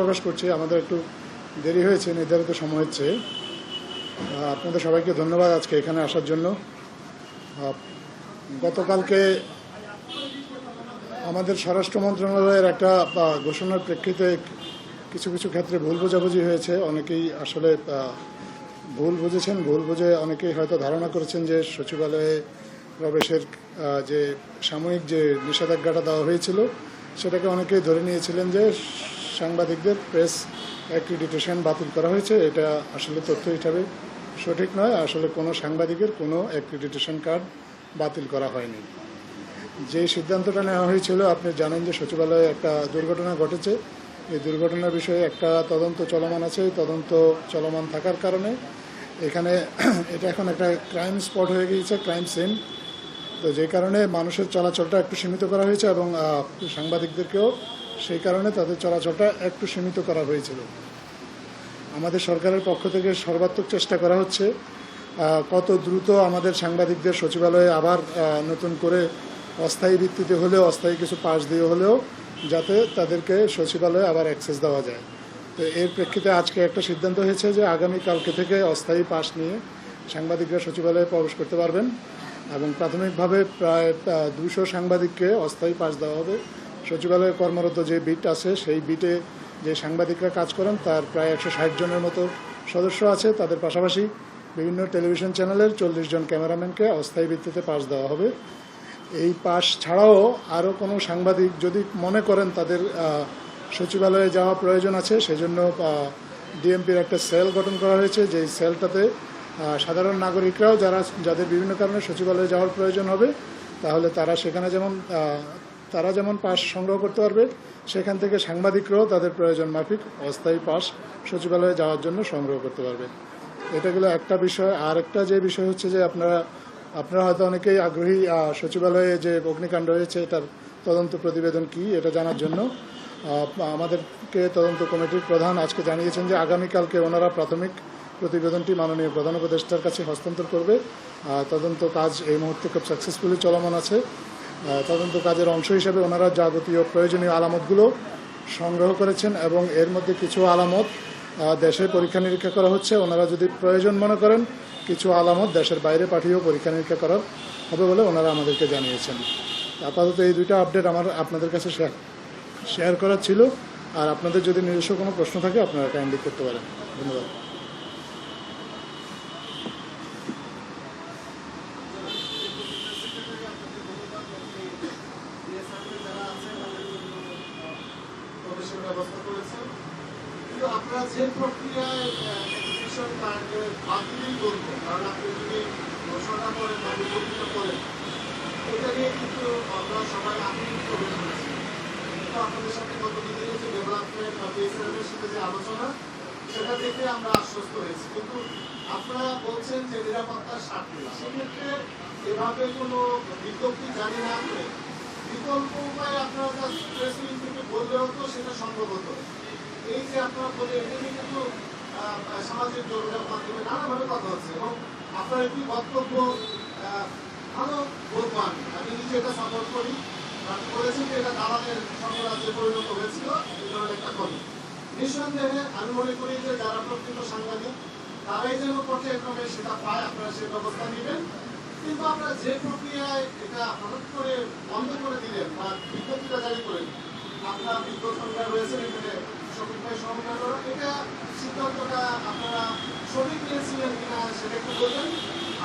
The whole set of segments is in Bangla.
প্রকাশ করছি। আমাদের একটু দেরি হয়েছে নির্ধারিত সময়ের চেয়ে। আপনাদের সবাইকে ধন্যবাদ আজকে এখানে আসার জন্য। গতকালকে আমাদের স্বরাষ্ট্র মন্ত্রণালয়ের একটা ঘোষণার প্রেক্ষিতে কিছু কিছু ক্ষেত্রে ভুল বোঝাবুঝি হয়েছে। অনেকেই আসলে ভুল বুঝেছেন, ভুল বুঝে অনেকেই হয়তো ধারণা করেছেন যে সচিবালয়ে প্রবেশের যে সাময়িক যে নিষেধাজ্ঞাটা দেওয়া হয়েছিল সেটাকে অনেকেই ধরে নিয়েছিলেন যে সাংবাদিকদের প্রেস অ্যাক্রিডিটেশন বাতিল করা হয়েছে। এটা আসলে তথ্য হিসাবে সঠিক নয়। আসলে কোনো সাংবাদিকের কোনো অ্যাক্রিডিটেশন কার্ড বাতিল করা হয়নি। যে সিদ্ধান্তটা নেওয়া হয়েছিল, আপনি জানেন যে সচিবালয়ে একটা দুর্ঘটনা ঘটেছে। এই দুর্ঘটনার বিষয়ে একটা তদন্ত চলমান আছে। তদন্ত চলমান থাকার কারণে এখানে এটা এখন একটা ক্রাইম স্পট হয়ে গিয়েছে, ক্রাইম সিন। তো যে কারণে মানুষের চলাচলটা একটু সীমিত করা হয়েছে এবং সাংবাদিকদেরকেও সেই কারণে তাদের চলাচলটা একটু সীমিত করা হয়েছিল। আমাদের সরকারের পক্ষ থেকে সর্বাত্মক চেষ্টা করা হচ্ছে কত দ্রুত আমাদের সাংবাদিকদের সচিবালয়ে আবার নতুন করে অস্থায়ী ভিত্তিতে হলেও, অস্থায়ী কিছু পাস দিয়ে হলেও যাতে তাদেরকে সচিবালয়ে আবার অ্যাক্সেস দেওয়া যায়। তো এর প্রেক্ষিতে আজকে একটা সিদ্ধান্ত হয়েছে যে আগামীকালকে থেকে অস্থায়ী পাস নিয়ে সাংবাদিকরা সচিবালয়ে প্রবেশ করতে পারবেন এবং প্রাথমিকভাবে প্রায় 200 সাংবাদিককে অস্থায়ী পাস দেওয়া হবে। সচিবালয়ে কর্মরত যে বিট আছে সেই বিটে যে সাংবাদিকরা কাজ করেন তার প্রায় 160 জনের মতো সদস্য আছে। তাদের পাশাপাশি বিভিন্ন টেলিভিশন চ্যানেলের 40 জন ক্যামেরাম্যানকে অস্থায়ী ভিত্তিতে পাস দেওয়া হবে। এই পাস ছাড়াও আরও কোনো সাংবাদিক যদি মনে করেন তাদের সচিবালয়ে যাওয়া প্রয়োজন আছে, সেজন্য ডিএমপির একটা সেল গঠন করা হয়েছে। যেই সেলটাতে সাধারণ নাগরিকরাও যাদের বিভিন্ন কারণে সচিবালয়ে যাওয়ার প্রয়োজন হবে তাহলে তারা সেখানে যেমন পাস সংগ্রহ করতে পারবে, সেখান থেকে সাংবাদিকরাও তাদের প্রয়োজন মাফিক অস্থায়ী পাস সচিবালয়ে যাওয়ার জন্য সংগ্রহ করতে পারবে। এটা গেলো একটা বিষয়। আর একটা যে বিষয় হচ্ছে যে আপনারা হয়তো অনেকেই আগ্রহী সচিবালয়ে যে অগ্নিকাণ্ড হয়েছে এটার তদন্ত প্রতিবেদন কি এটা জানার জন্য। আমাদেরকে তদন্ত কমিটির প্রধান আজকে জানিয়েছেন যে আগামীকালকে ওনারা প্রাথমিক প্রতিবেদনটি মাননীয় প্রধান উপদেষ্টার কাছে হস্তান্তর করবে। তদন্ত কাজ এই মুহূর্তে খুব সাকসেসফুলি চলমান আছে। তদন্ত কাজের অংশ হিসেবে ওনারা যাবতীয় প্রয়োজনীয় আলামতগুলো সংগ্রহ করেছেন এবং এর মধ্যে কিছু আলামত দেশে পরীক্ষা নিরীক্ষা করা হচ্ছে। ওনারা যদি প্রয়োজন মনে করেন কিছু আলামত দেশের বাইরে পাঠিয়েও পরীক্ষা নিরীক্ষা করার হবে বলে ওনারা আমাদেরকে জানিয়েছেন। আপাতত এই দুইটা আপডেট আমার আপনাদের কাছে শেয়ার করার ছিল। আর আপনাদের যদি নিজস্ব কোনো প্রশ্ন থাকে আপনারা কাইন্ডলি করতে পারেন। ধন্যবাদ। আপনারা যে প্রক্রিয়ায় অ্যাপ্লিকেশন কার্ডের বাতিলই করবেন, কারণ আপনি যদি ঘোষণা করেন বা বিজ্ঞপ্তি করেন এটা নিয়ে কিন্তু আমরা সবাই আতঙ্কিত হয়ে পড়েছি। কিন্তু আপনাদের সাথে গতদিনের যে ডেভেলপমেন্ট বা বিএসএফের সাথে যে আলোচনা সেটা দেখে আমরা আশ্বস্ত হয়েছি। কিন্তু আপনারা বলছেন যে নিরাপত্তার স্বার্থে সেক্ষেত্রে এভাবে কোনো বিজ্ঞপ্তি জারি না করে বিকল্প উপায়ে আপনারা প্রেস রিলিজ থেকে বললেও তো সেটা সম্ভব হতো। এই যে আপনারা বলে এটা নিয়ে কিন্তু সামাজিক যোগাযোগ মাধ্যমে নানাভাবে কথা হচ্ছে এবং আপনার একটি বক্তব্য ভালো বোধবান। আমি নিজে এটা সাপোর্ট করি। আপনি বলেছেন যে এটা দালালের সাম্রাজ্যে পরিণত হয়েছিল এই ধরনের একটা কথা। নিঃসন্দেহে আমি মনে করি যে যারা প্রকৃত সাংবাদিক তারাই যেন পর্যায়ক্রমে সেটা পায়, আপনারা সে ব্যবস্থা নেবেন। কিন্তু আপনারা যে প্রক্রিয়ায় এটা হঠাৎ করে বন্ধ করে দিলেন বা বিজ্ঞপ্তিটা জারি করেন, আপনার বিজ্ঞ সংখ্যা রয়েছে এখানে সঠিকভাবে সমাধান করা, এটা সিদ্ধান্তটা আপনারা সঠিক নিয়েছিলেন কিনা সেটা একটু বলবেন।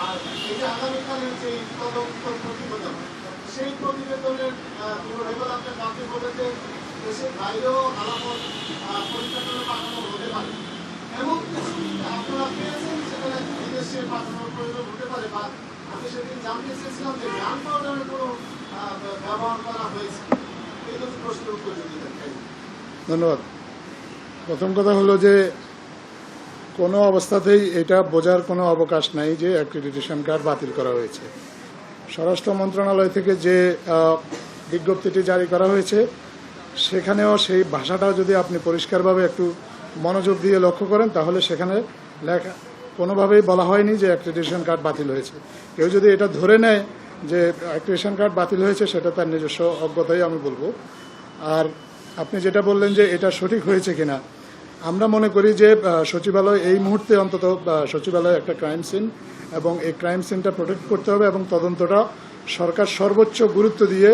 আর এই যে আগামীকালের যে তদন্ত প্রতিবেদন, সেই প্রতিবেদনের ডেভেলপমেন্ট আপনি বলেন যে দেশের বাইরেও আলামত পরীক্ষা করে পাঠানো হতে পারে, এমন কিছু আপনারা পেয়েছেন সেখানে বিদেশে পাঠানোর প্রয়োজন হতে পারে, বা আমি সেদিন জানতে চেয়েছিলাম যে গান পাউডারের কোনো ব্যবহার করা হয়েছে, এই দুটি প্রশ্নের উত্তর যদি দেন। ধন্যবাদ। প্রথম কথা হলো যে কোনো অবস্থাতেই এটা বোঝার কোনো অবকাশ নাই যে অ্যাক্রিডিটেশন কার্ড বাতিল করা হয়েছে। স্বরাষ্ট্র মন্ত্রণালয় থেকে যে বিজ্ঞপ্তিটি জারি করা হয়েছে সেখানেও সেই ভাষাটাও যদি আপনি পরিষ্কারভাবে একটু মনোযোগ দিয়ে লক্ষ্য করেন তাহলে সেখানে লেখা কোনোভাবেই বলা হয়নি যে অ্যাক্রিডিটেশন কার্ড বাতিল হয়েছে। কেউ যদি এটা ধরে নেয় যে অ্যাক্রিডিটেশন কার্ড বাতিল হয়েছে সেটা তার নিজস্ব অজ্ঞতাই আমি বলবো। আর আপনি যেটা বললেন যে এটা সঠিক হয়েছে কিনা, আমরা মনে করি যে সচিবালয় এই মুহূর্তে অন্তত সচিবালয় একটা ক্রাইম সিন, এবং এই ক্রাইম সিনটা প্রোটেক্ট করতে হবে, এবং তদন্তটা সরকার সর্বোচ্চ গুরুত্ব দিয়ে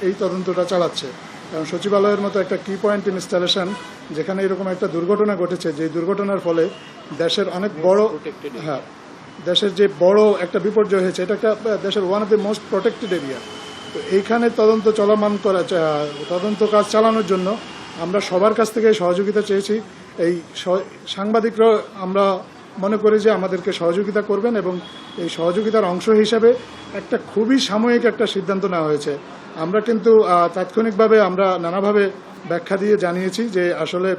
এই তদন্তটা চালাচ্ছে। কারণ সচিবালয়ের মতো একটা কি পয়েন্ট ইনস্টলেশন, যেখানে এরকম একটা দুর্ঘটনা ঘটেছে, যে দুর্ঘটনার ফলে দেশের অনেক বড়, হ্যাঁ, দেশের যে বড় একটা বিপর্যয় হয়েছে, এটা একটা দেশের one of the most protected area. তো এইখানে তদন্ত চলমান করা, তদন্ত কাজ চালানোর জন্য আমরা সবার কাছ থেকে সহযোগিতা চেয়েছি। এই সাংবাদিকরা আমরা মনে করি যে আমাদেরকে সহযোগিতা করবেন, এবং এই সহযোগিতার অংশ হিসাবে একটা খুবই সাময়িক একটা সিদ্ধান্ত নেওয়া হয়েছে। আমরা কিন্তু তাৎক্ষণিকভাবে আমরা নানাভাবে ব্যাখ্যা দিয়ে জানিয়েছি যে আসলে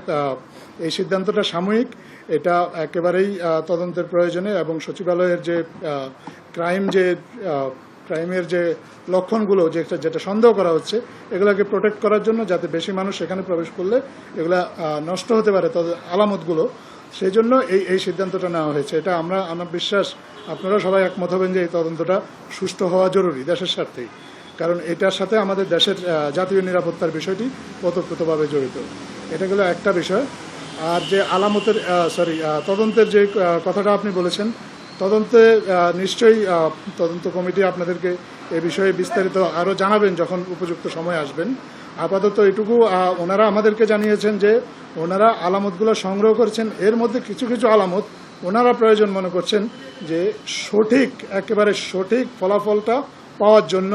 এই সিদ্ধান্তটা সাময়িক, এটা একেবারেই তদন্তের প্রয়োজনে, এবং সচিবালয়ের যে ক্রাইমের যে লক্ষণগুলো, যেটা সন্দেহ করা হচ্ছে, এগুলোকে প্রোটেক্ট করার জন্য, যাতে বেশি মানুষ সেখানে প্রবেশ করলে এগুলা নষ্ট হতে পারে তাদের আলামতগুলো, সেই জন্য এই সিদ্ধান্তটা নেওয়া হয়েছে। এটা আমার বিশ্বাস আপনারা সবাই একমত হবেন যে এই তদন্তটা সুষ্ঠু হওয়া জরুরি দেশের স্বার্থেই, কারণ এটার সাথে আমাদের দেশের জাতীয় নিরাপত্তার বিষয়টি ওতপ্রোতভাবে জড়িত। এটা গেল একটা বিষয়। আর যে আলামতের তদন্তের যে কথাটা আপনি বলেছেন, তদন্তে নিশ্চয়ই তদন্ত কমিটি আপনাদেরকে এ বিষয়ে বিস্তারিত আরও জানাবেন যখন উপযুক্ত সময় আসবেন। আপাতত এটুকু ওনারা আমাদেরকে জানিয়েছেন যে ওনারা আলামতগুলো সংগ্রহ করেছেন, এর মধ্যে কিছু কিছু আলামত ওনারা প্রয়োজন মনে করছেন যে একেবারে সঠিক ফলাফলটা পাওয়ার জন্য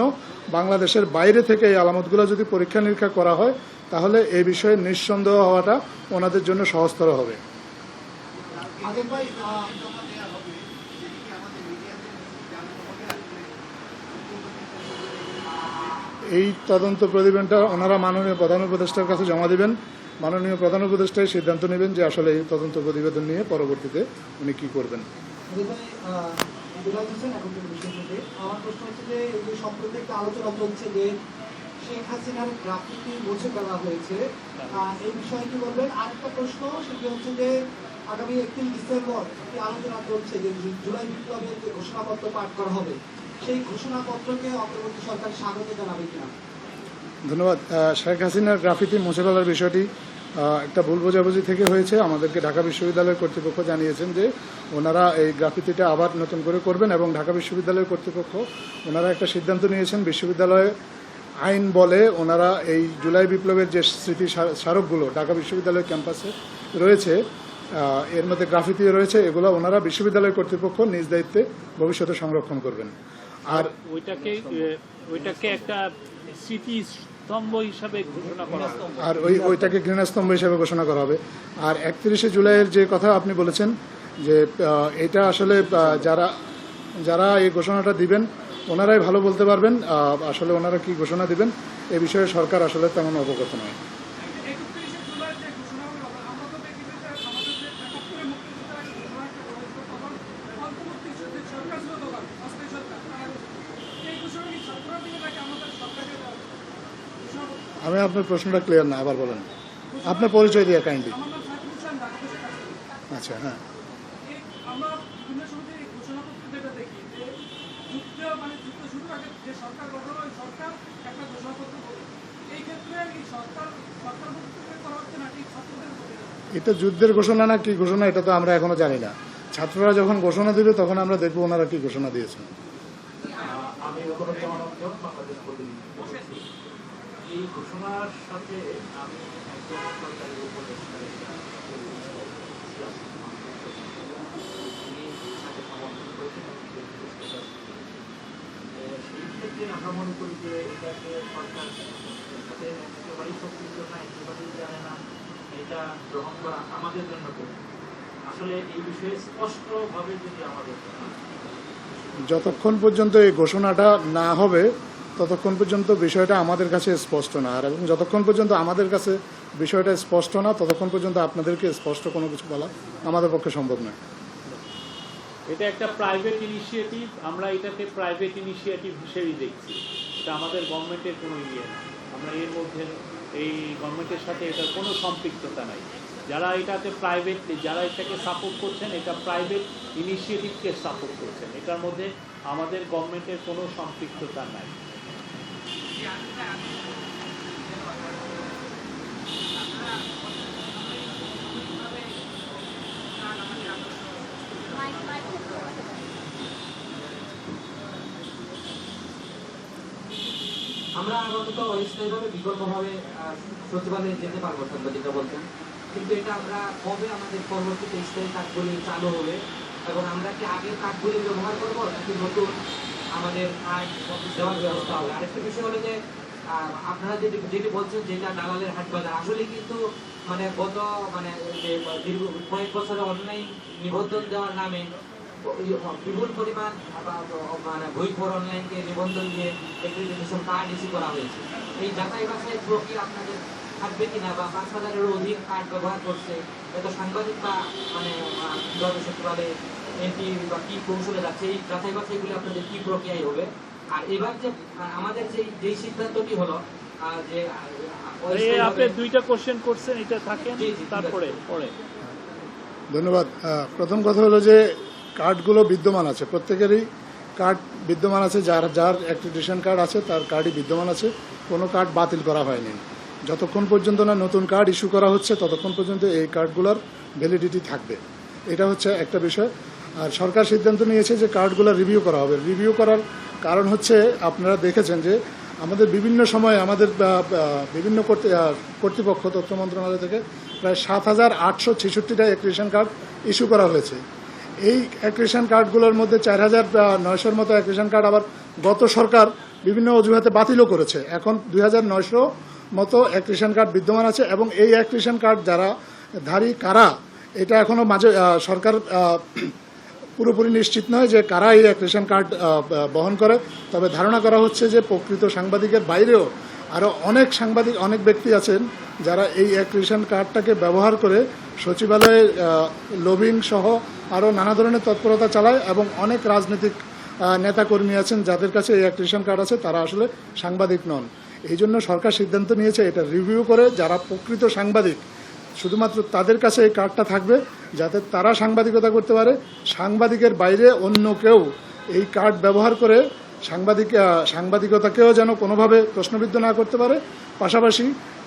বাংলাদেশের বাইরে থেকে এই আলামতগুলো যদি পরীক্ষা নিরীক্ষা করা হয়, তাহলে এই বিষয়ে নিঃসন্দেহ হওয়াটা ওনাদের জন্য সহজতর হবে। এই তদন্ত প্রতিবেদনটা ওনারা মাননীয় প্রধান উপদেষ্টার কাছে জমা দেবেন। মাননীয় প্রধান উপদেষ্টাই সিদ্ধান্ত নেবেন যে আসলে এই তদন্ত প্রতিবেদন নিয়ে পরবর্তীতে উনি কি করবেন। আমার প্রশ্ন হচ্ছে যে এই যে সম্প্রতি একটা আলোচনা চলছে যে শেখ হাসিনার গ্রাফিতি মুছে ফেলা হয়েছে, এই বিষয়ে কি বলবেন? আরেকটা প্রশ্ন সেটি হচ্ছে যে আগামী 31 ডিসেম্বর একটি আলোচনা চলছে যে জুলাই বিপ্লবের যে ঘোষণাপত্র পাঠ করা হবে, সেই ঘোষণাপত্রকে অন্তর্বর্তী সরকার স্বাগত জানাবে কিনা? ধন্যবাদ। শেখ হাসিনার গ্রাফিতি মুছে ফেলার বিষয়টি একটা ভুল বোঝাবুঝি থেকে হয়েছে। আমাদেরকে ঢাকা বিশ্ববিদ্যালয়ের কর্তৃপক্ষ জানিয়েছেন যে ওনারা এই গ্রাফিতিটা আবার নতুন করে করবেন, এবং ঢাকা বিশ্ববিদ্যালয়ের কর্তৃপক্ষ ওনারা একটা সিদ্ধান্ত নিয়েছেন। বিশ্ববিদ্যালয়ে আইন বলে ওনারা এই জুলাই বিপ্লবের যে স্মৃতি স্মারকগুলো ঢাকা বিশ্ববিদ্যালয়ের ক্যাম্পাসে রয়েছে, এর মধ্যে গ্রাফিতি রয়েছে, এগুলো ওনারা বিশ্ববিদ্যালয় কর্তৃপক্ষ নিজ দায়িত্বে ভবিষ্যতে সংরক্ষণ করবেন। আর ওইটাকে একটা স্মৃতি স্তম্ভ হিসাবে ঘোষণা করা হবে, আর ওইটাকে ঘৃণাস্তম্ভ হিসাবে ঘোষণা করা হবে। আর 31শে জুলাইয়ের যে কথা আপনি বলেছেন যে এটা আসলে যারা এই ঘোষণাটা দিবেন ওনারাই ভালো বলতে পারবেন আসলে ওনারা কি ঘোষণা দিবেন, এ বিষয়ে সরকার আসলে তেমন অবগত নয়। আমি আপনার প্রশ্নটা ক্লিয়ার না, আবার বলেন। আপনার পরিচয় দিয়ে কাইন্ডলি। আচ্ছা, হ্যাঁ। এটা যুদ্ধের ঘোষণা না কি ঘোষণা, এটা তো আমরা এখনো জানি না। ছাত্ররা যখন ঘোষণা দিবে তখন আমরা দেখবো ওনারা কি ঘোষণা দিয়েছেন। এই ঘোষণার সাথে আমি একজন সরকারি উপদেষ্টা সেই ক্ষেত্রে আমরা মনে করি যে এটাকে সরকার সাথে একেবারেই সম্পৃক্ত না, একেবারেই জানে না, এটা গ্রহণ করা আমাদের জন্য আসলে এই বিষয়ে স্পষ্টভাবে যদি আমাদের যতক্ষণ পর্যন্ত এই ঘোষণাটা না হবে ততক্ষণ পর্যন্ত বিষয়টা আমাদের কাছে স্পষ্ট না, আর এবং যতক্ষণ পর্যন্ত আমাদের কাছে বিষয়টা স্পষ্ট না ততক্ষণ পর্যন্ত আপনাদেরকে স্পষ্ট কোনো কিছু বলা আমাদের পক্ষে সম্ভব নয়। এটা একটা প্রাইভেট ইনিশিয়েটিভ, আমরা এটাকে প্রাইভেট ইনিশিয়েটিভ হিসেবেই দেখছি। এটা আমাদের গভর্নমেন্টের কোনো ইয়ে না, আমরা এর মধ্যে এই গভর্নমেন্টের সাথে এটার কোনো সম্পৃক্ততা নাই। যারা এটাকে যারা এটাকে সাপোর্ট করছেন, এটা প্রাইভেট ইনিশিয়েটিভকে সাপোর্ট করছেন, এটার মধ্যে আমাদের গভর্নমেন্টের কোনো সম্পৃক্ততা নাই। আমরা আপাতত অস্থায়ীভাবে বিকল্পভাবে সচিবালয়ে যেতে পারবো, সাংবাদিকরা বলছেন, কিন্তু এটা আমরা কবে আমাদের পরবর্তীতে স্থায়ী কার্ডগুলি চালু হবে এবং আমরা কি আগের কার্ডগুলি ব্যবহার করবো নাকি নতুন আমাদের কার্ড দেওয়ার ব্যবস্থা হবে। আরেকটা বিষয় হলো যে আপনারা যেটি বলছেন যেটা দালালের হাট বাজার, আসলে কিন্তু মানে গত মানে যে দীর্ঘ কয়েক বছরে অনলাইন নিবন্ধন দেওয়ার নামে বিপুল পরিমাণ মানে বইখোর অনলাইনকে নিবন্ধন দিয়ে অ্যাক্রিডিটেশন কার্ড ইস্যু করা হয়েছে। এই যাচাই বাছাই প্রক্রিয়া আপনাদের থাকবে কিনা, বা 5,000-এরও অধিক কার্ড ব্যবহার করছে এত সাংবাদিক বা মানে সচিবালয়ে এমপি বা কি কৌশলে যাচ্ছে, এই যাচাই বাছাইগুলি আপনাদের কি প্রক্রিয়ায় হবে। আর এবার যে আমাদের যে সিদ্ধান্তটি হলো যে আপনি দুইটা কোশ্চেন করছেন, এটা থাকেন তারপরে পরে। ধন্যবাদ। প্রথম কথা হলো যে কার্ডগুলো বিদ্যমান আছে, প্রত্যেকেরই কার্ড বিদ্যমান আছে, যার যার অ্যাক্রিডিটেশন কার্ড আছে তার কার্ডই বিদ্যমান আছে, কোনো কার্ড বাতিল করা হয়নি। যতক্ষণ পর্যন্ত না নতুন কার্ড ইস্যু করা হচ্ছে ততক্ষণ পর্যন্ত এই কার্ডগুলোর ভ্যালিডিটি থাকবে, এটা হচ্ছে একটা বিষয়। আর সরকার সিদ্ধান্ত নিয়েছে যে কার্ডগুলো রিভিউ করা হবে। রিভিউ করার কারণ হচ্ছে আপনারা দেখেছেন যে আমাদের বিভিন্ন সময়ে আমাদের বিভিন্ন কর্তৃপক্ষ তথ্য মন্ত্রণালয় থেকে প্রায় 7,866টা অ্যাক্রিডিটেশন কার্ড ইস্যু করা হয়েছে। এই অ্যাক্রিডিটেশন কার্ডগুলোর মধ্যে 4,900-র মতো অ্যাক্রিডিটেশন কার্ড আবার গত সরকার বিভিন্ন অজুহাতে বাতিলও করেছে। এখন 2,900 মতো অ্যাক্রিডিটেশন কার্ড বিদ্যমান আছে এবং এই অ্যাক্রিডিটেশন কার্ড যারা ধারী কারা এটা এখনো মাঝে সরকার পুরোপুরি নিশ্চিত নয় যে কারা এই অ্যাক্রিডিটেশন কার্ড বহন করে। তবে ধারণা করা হচ্ছে যে প্রকৃত সাংবাদিকের বাইরেও আরও অনেক ব্যক্তি আছেন যারা এই অ্যাক্রিডিটেশন কার্ডটাকে ব্যবহার করে সচিবালয়ে লবিং সহ আরও নানা ধরনের তৎপরতা চালায় এবং অনেক রাজনৈতিক নেতাকর্মী আছেন যাদের কাছে এই অ্যাক্রিডিটেশন কার্ড আছে, তারা আসলে সাংবাদিক নন। এই জন্য সরকার সিদ্ধান্ত নিয়েছে এটা রিভিউ করে যারা প্রকৃত সাংবাদিক শুধুমাত্র তাদের কাছে এই কার্ডটা থাকবে, যাতে তারা সাংবাদিকতা করতে পারে। সাংবাদিকের বাইরে অন্য কেউ এই কার্ড ব্যবহার করে সাংবাদিকতাকেও যেন কোনোভাবে প্রশ্নবিদ্ধ না করতে পারে। পাশাপাশি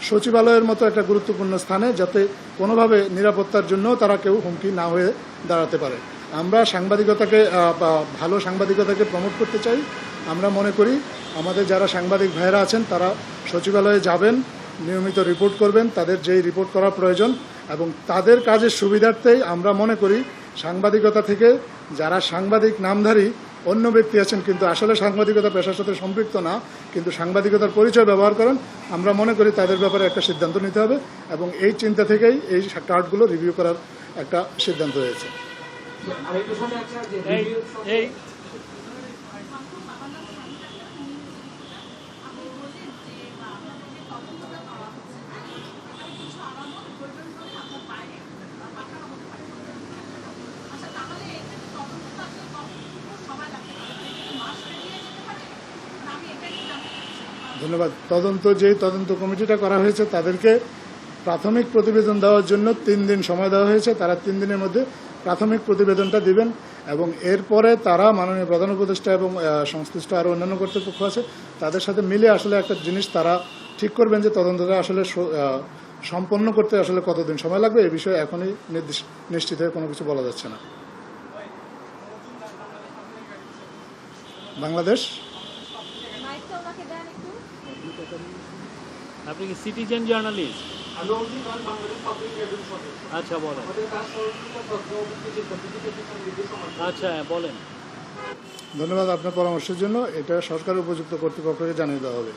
সচিবালয়ের মতো একটা গুরুত্বপূর্ণ স্থানে যাতে কোনোভাবে নিরাপত্তার জন্য তারা কেউ হুমকি না হয়ে দাঁড়াতে পারে। আমরা সাংবাদিকতাকে ভালো সাংবাদিকতাকে প্রমোট করতে চাই। আমরা মনে করি আমাদের যারা সাংবাদিক ভাইয়েরা আছেন তারা সচিবালয়ে যাবেন, নিয়মিত রিপোর্ট করবেন তাদের যেই রিপোর্ট করা প্রয়োজন, এবং তাদের কাজের সুবিধার্থেই আমরা মনে করি সাংবাদিকতা থেকে যারা সাংবাদিক নামধারী অন্য ব্যক্তি আছেন কিন্তু আসলে সাংবাদিকতা পেশার সাথে সম্পৃক্ত না, কিন্তু সাংবাদিকতার পরিচয় ব্যবহার করেন, আমরা মনে করি তাদের ব্যাপারে একটা সিদ্ধান্ত নিতে হবে এবং এই চিন্তা থেকেই এই কার্ডগুলো রিভিউ করার একটা সিদ্ধান্ত হয়েছে। ধন্যবাদ। যেই তদন্ত কমিটিটা করা হয়েছে তাদেরকে প্রাথমিক প্রতিবেদন দেওয়ার জন্য 3 দিন সময় দেওয়া হয়েছে। তারা 3 দিনের মধ্যে প্রাথমিক প্রতিবেদনটা দিবেন এবং এরপরে তারা মাননীয় প্রধান উপদেষ্টা এবং সংশ্লিষ্ট আরও অন্যান্য কর্তৃপক্ষ আছে তাদের সাথে মিলে আসলে একটা জিনিস তারা ঠিক করবেন যে তদন্তটা আসলে সম্পন্ন করতে আসলে কতদিন সময় লাগবে। এই বিষয়ে এখনই নিশ্চিত হয়ে কোনো কিছু বলা যাচ্ছে না। বাংলাদেশ আপনি কি সিটিজেন জার্নালিস্ট? আচ্ছা বলেন। আচ্ছা বলেন। ধন্যবাদ আপনার পরামর্শের জন্য। এটা সরকারের উপযুক্ত কর্তৃপক্ষকে জানিয়ে দেওয়া হবে।